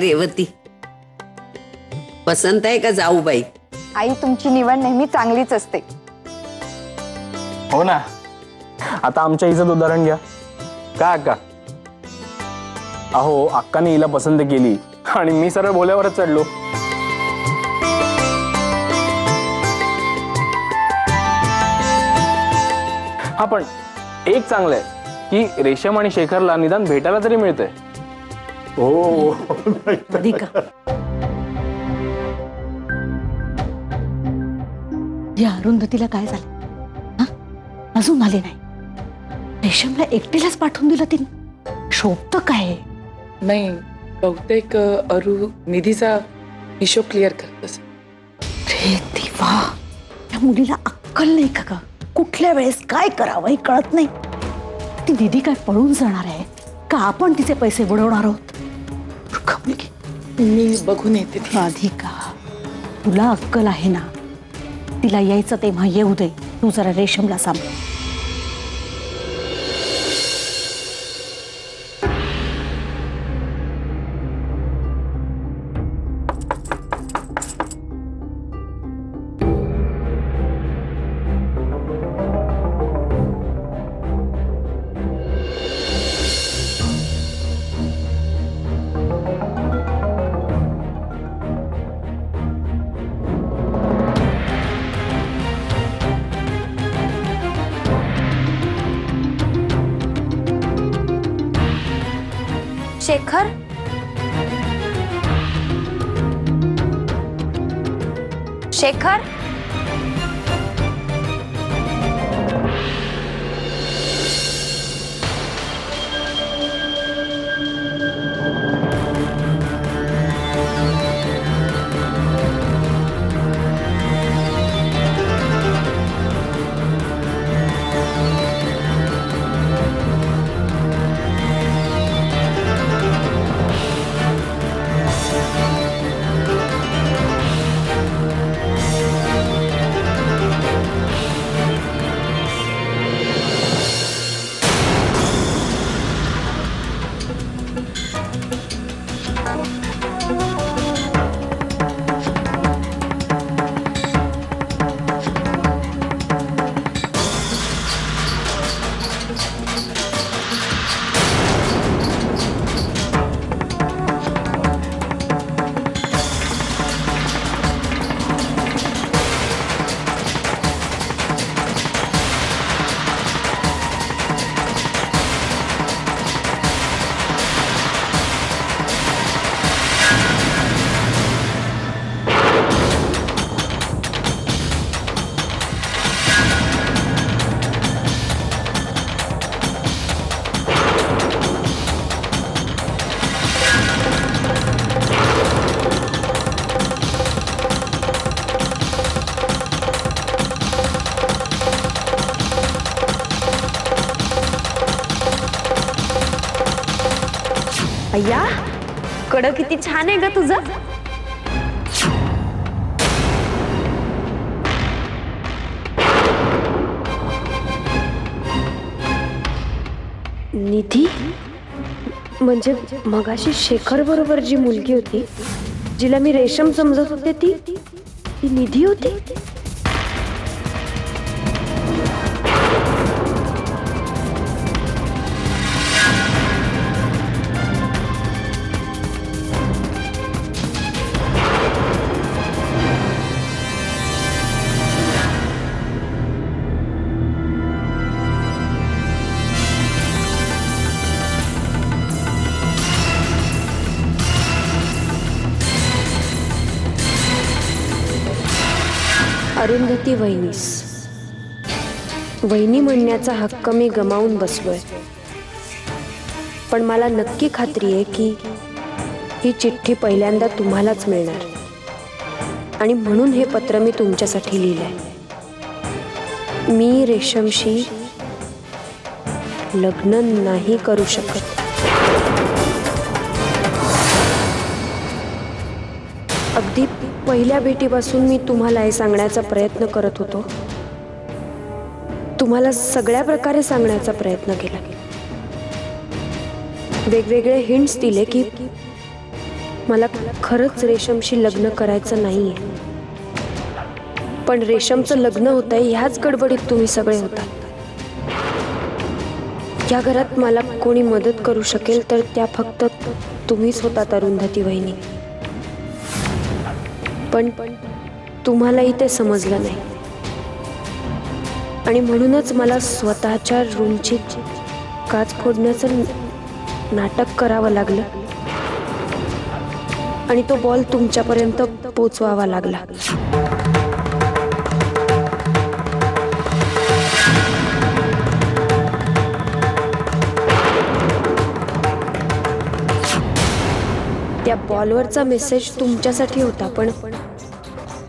रेवती, पसंत आहे का जाऊबाई? आई तुमची निवड नेहमी चांगलीच असते. हो ना. आता आमच्या हिचं उदाहरण घ्या. काय अक्का? अहो अक्काने हिला पसंत केली आणि मी सरळ बोल्यावरच चढलो. हा पण एक चांगलं आहे की रेशम आणि शेखरला निदान भेटायला तरी मिळतंय. हो. या अरुंधतीला काय झालं? हा? अजून आले नाही. रेशमला एकटीलाच पाठवून दिलं तिने. शोभत काय? नाही, बहुतेक अरु निधीचा हिशोब क्लिअर करत असेल. रे देवा, त्या मुलीला अक्कल नाही का ग? कुठल्या वेळेस काय करावं हे कळत नाही. ती निधी काय पळून जाणार आहे का आपण तिचे पैसे बुडवणार आहोत? मूर्ख मुलगी. मी बघून येते ती. राधिका, तुला अक्कल आहे ना? तिला यायचं तेव्हा येऊ दे. तू जरा रेशमला सांभाळ. शेखर, शेखर, अय्या, कड किती छान आहे ग तुझं. निधी म्हणजे मगाशी शेखर बरोबर जी मुलगी होती, जिला मी रेशम समजत होते, ती निधी होती. अरुंधती वहिनीस, वहिनी म्हणण्याचा हक्क मी गमावून बसलोय. पण मला नक्की खात्री आहे की ही चिठ्ठी पहिल्यांदा तुम्हालाच मिळणार, आणि म्हणून हे पत्र मी तुमच्यासाठी लिहिलंय. मी रेशमशी लग्न नाही करू शकत. अगदी पहिल्या भेटीपासून मी तुम्हाला हे सांगण्याचा प्रयत्न करत होतो. तुम्हाला सगळ्या प्रकारे सांगण्याचा प्रयत्न केला. वेगवेगळे हिंट्स दिले की मला खरंच रेशमशी लग्न करायचं नाहीये, पण रेशमचं लग्न होतंय ह्याच गडबडीत तुम्ही सगळे होता. या घरात मला कोणी मदत करू शकेल तर त्या फक्त तुम्हीच होतात अरुंधती वहिनी. पण तुम्हालाही ते समजलं नाही आणि म्हणूनच मला स्वतःच्या रूमची काच फोडण्याचं नाटक करावं लागलं आणि तो बॉल तुमच्यापर्यंत पोचवावा लागला. त्या बॉलवरचा मेसेज तुमच्यासाठी होता, पण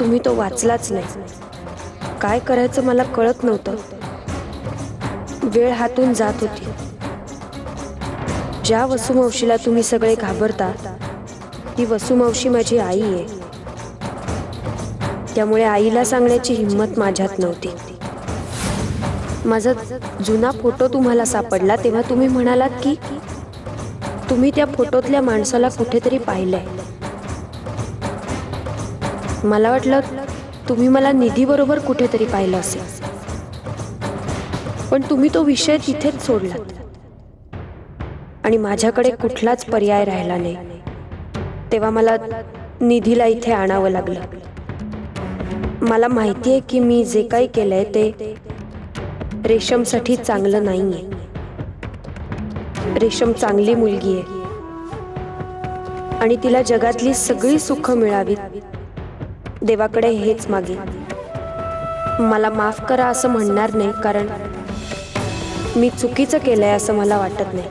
तुम्ही तो वाचलाच नाही. काय करायचं मला कळत नव्हतं. वेळ हातून जात होती. ज्या वसुमावशीला तुम्ही सगळे घाबरता ती वसुमावशी माझी आई आहे. त्यामुळे आईला सांगण्याची हिंमत माझ्यात नव्हती. माझा जुना फोटो तुम्हाला सापडला तेव्हा तुम्ही म्हणालात की तुम्ही त्या फोटोतल्या माणसाला कुठेतरी पाहिलंय. मला वाटलं तुम्ही मला निधी बरोबर कुठेतरी पाहिलं असेल, पण तुम्ही तो विषय तिथेच सोडलात आणि माझ्याकडे कुठलाच पर्याय राहिला नाही. तेव्हा मला निधीला इथे आणावं लागलं. मला माहितीये की मी जे काही केलंय ते रेशमसाठी चांगलं नाहीये. रेशम चांगली मुलगी आहे आणि तिला जगातली सगळी सुख मिळावीत देवाकडे हेच मागे. मला माफ करा असं म्हणणार नाही, कारण मी चुकीचं केलंय असं मला वाटत नाही.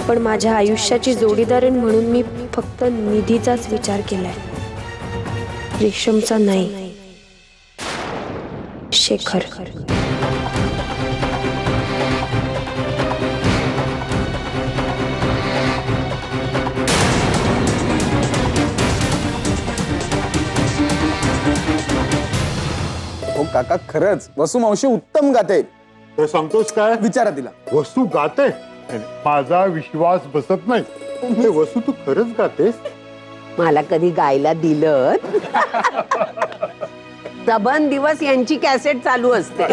पण माझ्या आयुष्याची जोडीदारीण म्हणून मी फक्त निधीचाच विचार केलाय, रेशमचा नाही. शेखर. हो काका, खरंच वसू मावशी उत्तम गाते. तर सांगतोस काय? विचारा तिला. वसू गाते? माझा विश्वास बसत नाही. हे वसू तू खरंच गातेस? मला कधी गायला दिलं? सबन दिवस यांची कॅसेट चालू असते.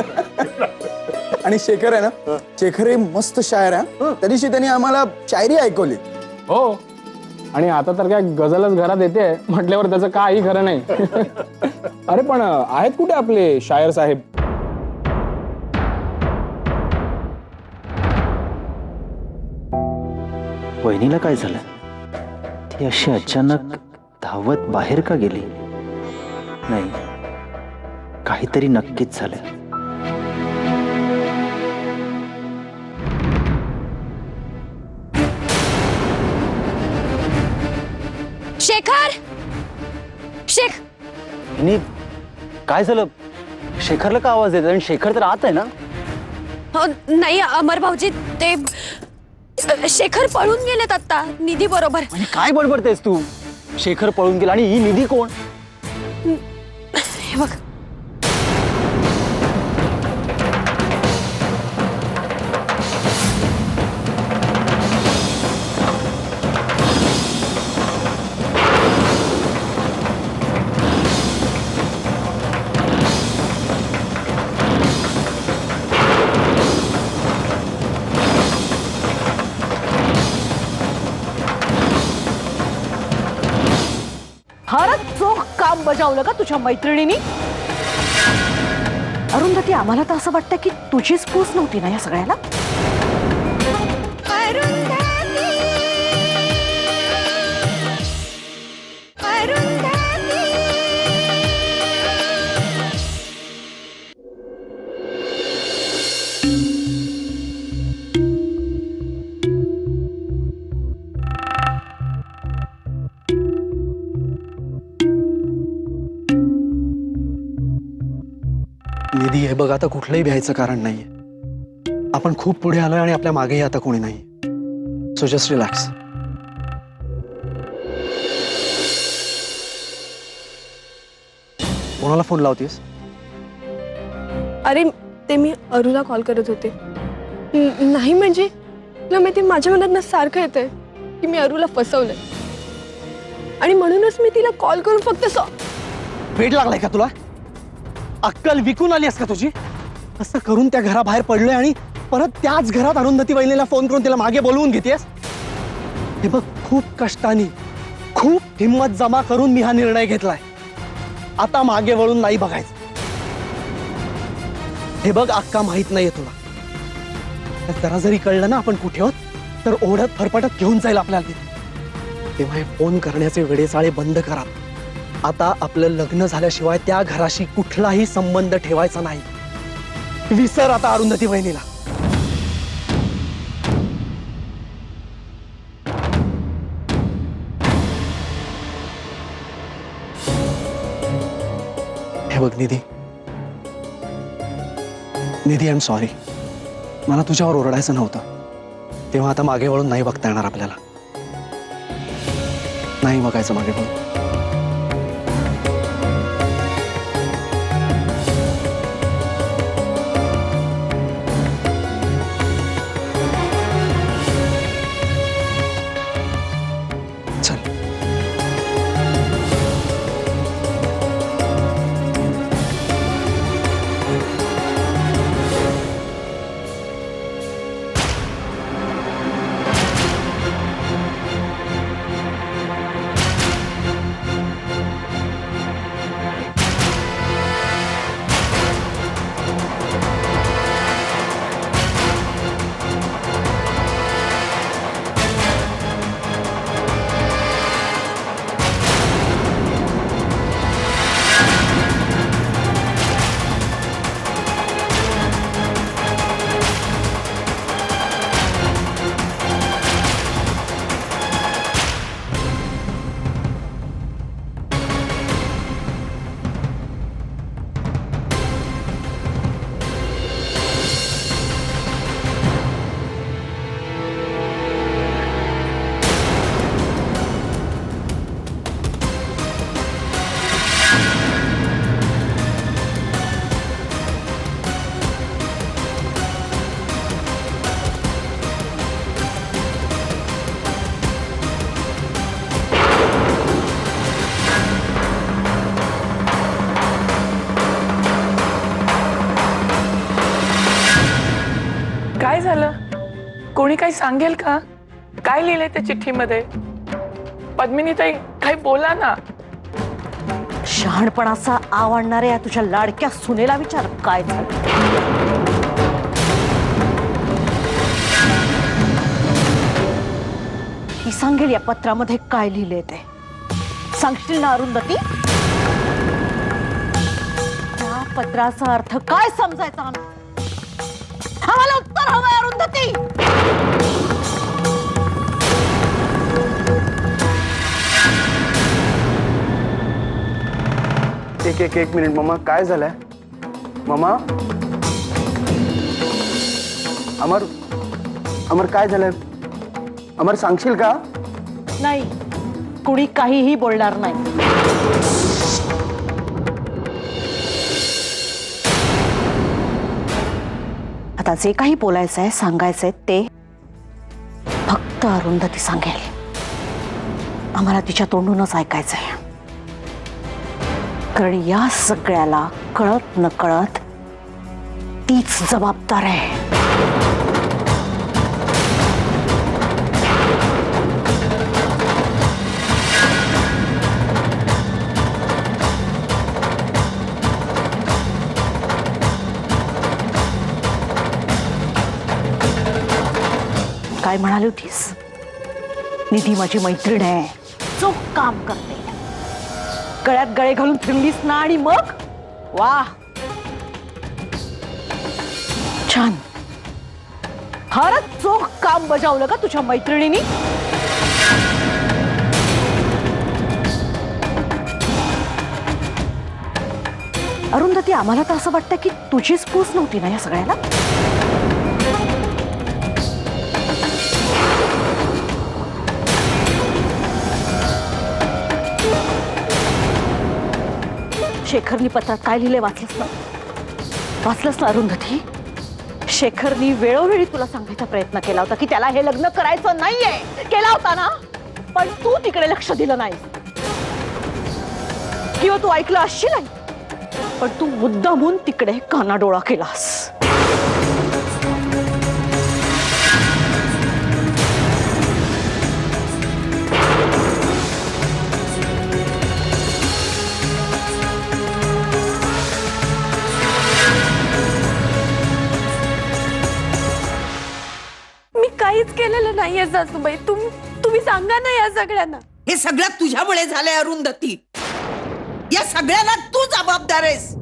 आणि शेखर आहे ना, शेखर हे मस्त शायर आहे. त्या दिवशी त्यांनी आम्हाला शायरी ऐकवली. हो, आणि आता तर काय गझलच घरात येते म्हटल्यावर त्याचं काही खरं नाही. अरे पण आहेत कुठे आपले शायर साहेब? वहिनीला काय झालं? ती अशी अचानक धावत बाहेर का गेली? नाही, काहीतरी नक्कीच झालं. शेखर! वहिनी, काय झालं? शेखरला का आवाज देत? आणि शेखर तर आत आहे ना? हो नाही अमर भाऊजी, ते शेखर पळून गेलेत आता निधी बरोबर. आणि काय बडबडतेस तू? शेखर पळून गेला आणि ही निधी कोण? हे बघ, फारच चोख काम बजावलं का तुझ्या मैत्रिणींनी? अरुंधती, आम्हाला तर असं वाटतं की तुझीच पूस नव्हती ना या सगळ्याला. निधी, हे बघ, आता कुठलंही भ्यायचं कारण नाहीये. आपण खूप पुढे आलोय आणि आपल्या मागेही आता कोणी नाही. So just relax. कोणाला फोन लावतेस? अरे ते मी अरुला कॉल करत होते. नाही म्हणजे तुला माहिती, माझ्या मनात ना सारखं येतंय की मी अरुला फसवलंय. आणि म्हणूनच मी तिला कॉल करून फक्त वेड लागलाय का तुला? अक्कल विकून आली का तुझी? असं करून त्या घराबाहेर पडलोय आणि परत त्याच घरात अरुंधती वहिनीला फोन करून तिला मागे बोलवून घेतेस? हे बघ, खूप कष्टाने खूप हिंमत जमा करून मी हा निर्णय घेतलाय. आता मागे वळून नाही बघायचं. हे बघ अक्का, माहित नाहीये तुला, तर जरा जरी कळलं ना आपण कुठे आहोत तर ओढत फरफटत घेऊन जाईल आपल्याला तिथे. तेव्हा हे फोन करण्याचे वेडेचाळे बंद करा. आता आपलं लग्न झाल्याशिवाय त्या घराशी कुठलाही संबंध ठेवायचा नाही. विसर आता अरुंधती वहिनीला. हे बघ निधी, निधी, आय एम सॉरी. मला तुझ्यावर ओरडायचं नव्हतं. तेव्हा आता मागे वळून नाही बघता येणार आपल्याला. नाही बघायचं मागे वळून. काय झालं? कोणी काही सांगेल का? काय लिहिलंय त्या चिठ्ठीमध्ये? पद्मिनीताई, काही बोला ना. शहाणपणाचा आवडणाऱ्या या तुझ्या लाडक्या सुनेला विचार काय झालं. ती सांगेल या पत्रामध्ये काय लिहिलंय ते. सांगशील ना अरुंधती? त्या पत्राचा अर्थ काय समजायचा आम्हाला उत्तर हवंय अरुंधती. एक मिनिट मामा, काय झालंय मामा? अमर, अमर काय झालंय? अमर सांगशील का? नाही, कुणी काहीही बोलणार नाही. आता जे काही बोलायचंय सांगायचंय ते फक्त अरुंधती सांगेल. आम्हाला तिच्या तोंडूनच ऐकायचंय. कारण या सगळ्याला कळत न कळत तीच जबाबदार आहे. काय म्हणाली होतीस? निधी माझी मैत्रीण आहे, चोख काम करते. गळ्यात गळे घालून फिरलीस ना आणि मग वा, छान. फारच चोख काम बजावलं का तुझ्या मैत्रिणीनी? अरुंधती, आम्हाला तर असं वाटतं की तुझीच फूस नव्हती ना या सगळ्याला. शेखरनी पत्रात काय लिहिले वाचलंस ना अरुंधती? शेखरनी वेळोवेळी तुला सांगायचा प्रयत्न केला होता की त्याला हे लग्न करायचं नाहीये. केला होता ना, पण तू तिकडे लक्ष दिलं नाही. किंवा तू ऐकलं असशील नाही, पण तू मुद्दामून तिकडे कानाडोळा केलास. मी काहीच केलेलं नाहीये सासूबाई. तुम्ही सांगा ना या सगळ्यांना. हे सगळं तुझ्यामुळे झालंय अरुंधती. या सगळ्याला तू जबाबदार आहेस.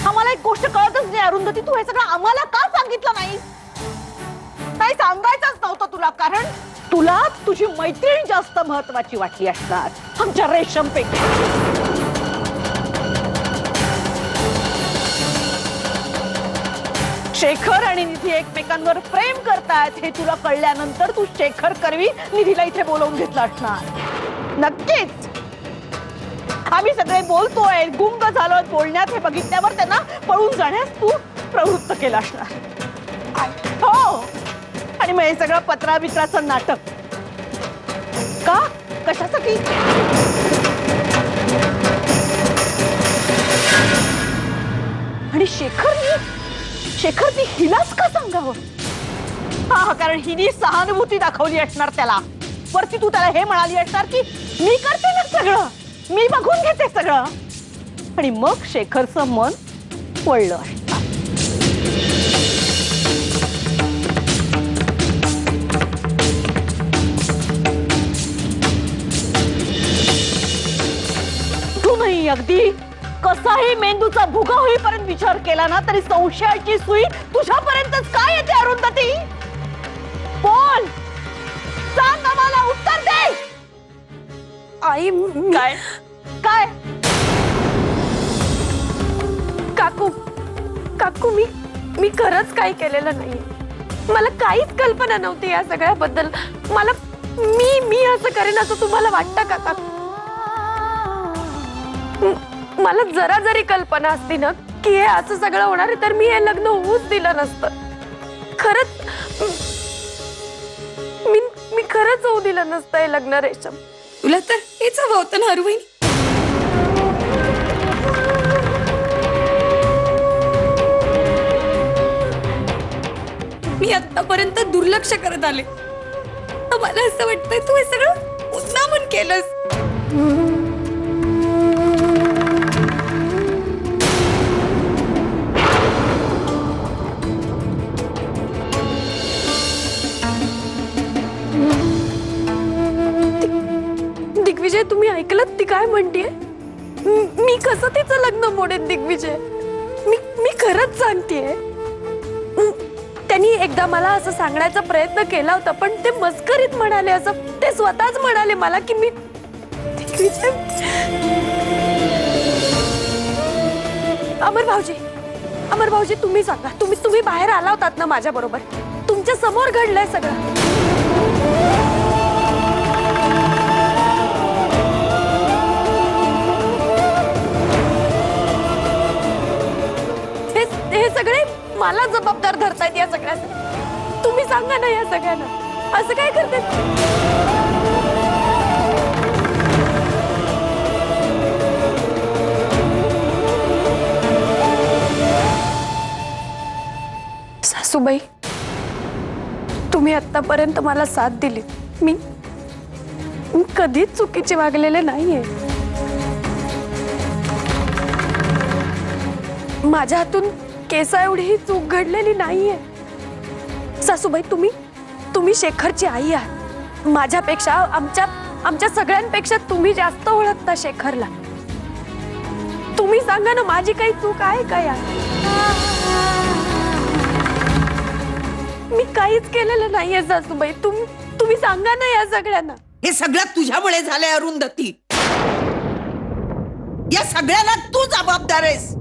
आम्हाला एक गोष्ट कळतच नाही अरुंधती, तू हे सगळं आम्हाला का सांगितलं नाही? काही सांगायचंच नव्हतं तुला, कारण तुला तुझी मैत्रीण जास्त महत्वाची वाटली असणार आमच्या रेशमपेक्षा. शेखर आणि निधी एकमेकांवर प्रेम करतायत हे तुला कळल्यानंतर तू शेखर करवी निधीला इथे बोलवून घेतलं असणार. नक्कीच आम्ही सगळे बोलतोय, गुंग झालो बोलण्यात हे बघितल्यावर त्यांना पळून जाण्यास तू प्रवृत्त केलं असणार. हो, आणि मग हे सगळं पत्रावित्राचं नाटक का? कशासाठी? आणि शेखरनी हिलाच का सांगावं? हा, कारण हिने सहानुभूती दाखवली असणार त्याला. वरती तू त्याला हे म्हणाली असणार की मी करते ना सगळं, मी बघून घेते सगळं, आणि मग शेखरचं मन वळलं असणार. तू नाही अगदी कसाही मेंदूचा भुगा होईपर्यंत विचार केला ना तरी संशयाची सुई तुझ्यापर्यंतच काय येते अरुंधती? बोल, सांग आम्हाला, उत्तर दे. आई, काय काय? काकू मी खरंच काही केलेलं नाहीये. मला काहीच कल्पना नव्हती या सगळ्याबद्दल. मी असं करेन असं तुम्हाला वाटतं का काकू? मला जरा जरी कल्पना असती ना की हे असं सगळं होणार आहे तर मी हे लग्न होऊच दिलं नसतं. खरंच मी खरंच होऊ दिलं नसतं हे लग्न रेशम. तुला तर हेच हवं होतं ना अरुणी? मी आतापर्यंत दुर्लक्ष करत आले. मला असं वाटतंय तू हे सगळं मुद्दामून केलंस. दिग्विजय, तुम्ही ऐकलत ती काय म्हणतीये? मी कसं तिचं लग्न मोडेन दिग्विजय? मी खरंच सांगतेय. त्यांनी एकदा मला असं सांगण्याचा प्रयत्न केला होता पण ते मस्करीत म्हणाले, असं ते स्वतःच म्हणाले मला की मी दिग्विजय. अमर भाऊजी तुम्ही सांगा, तुम्ही बाहेर आला होतात ना माझ्या बरोबर, तुमच्या समोर घडलंय सगळं. हे सगळे मला जबाबदार धरतायत या सगळ्यात. तुम्ही सांगा ना या सगळ्यांना असं काय करते? सासूबाई, तुम्ही आतापर्यंत मला साथ दिली. मी कधीच चुकीचे वागलेले नाहीये. माझ्या हातून केसा एवढी ही चूक घडलेली नाहीये. सासूबाई, तुम्ही शेखरची आई आहात. माझ्यापेक्षा आमच्या सगळ्यांपेक्षा तुम्ही जास्त ओळखता शेखरला. तुम्ही सांगा ना माझी काही चूक आहे का यार? मी काहीच केलेलं नाहीये सासूबाई. तुम्ही सांगा ना या सगळ्यांना. हे सगळं तुझ्यामुळे झालंय अरुंधती. या सगळ्याला तू जबाबदार आहेस.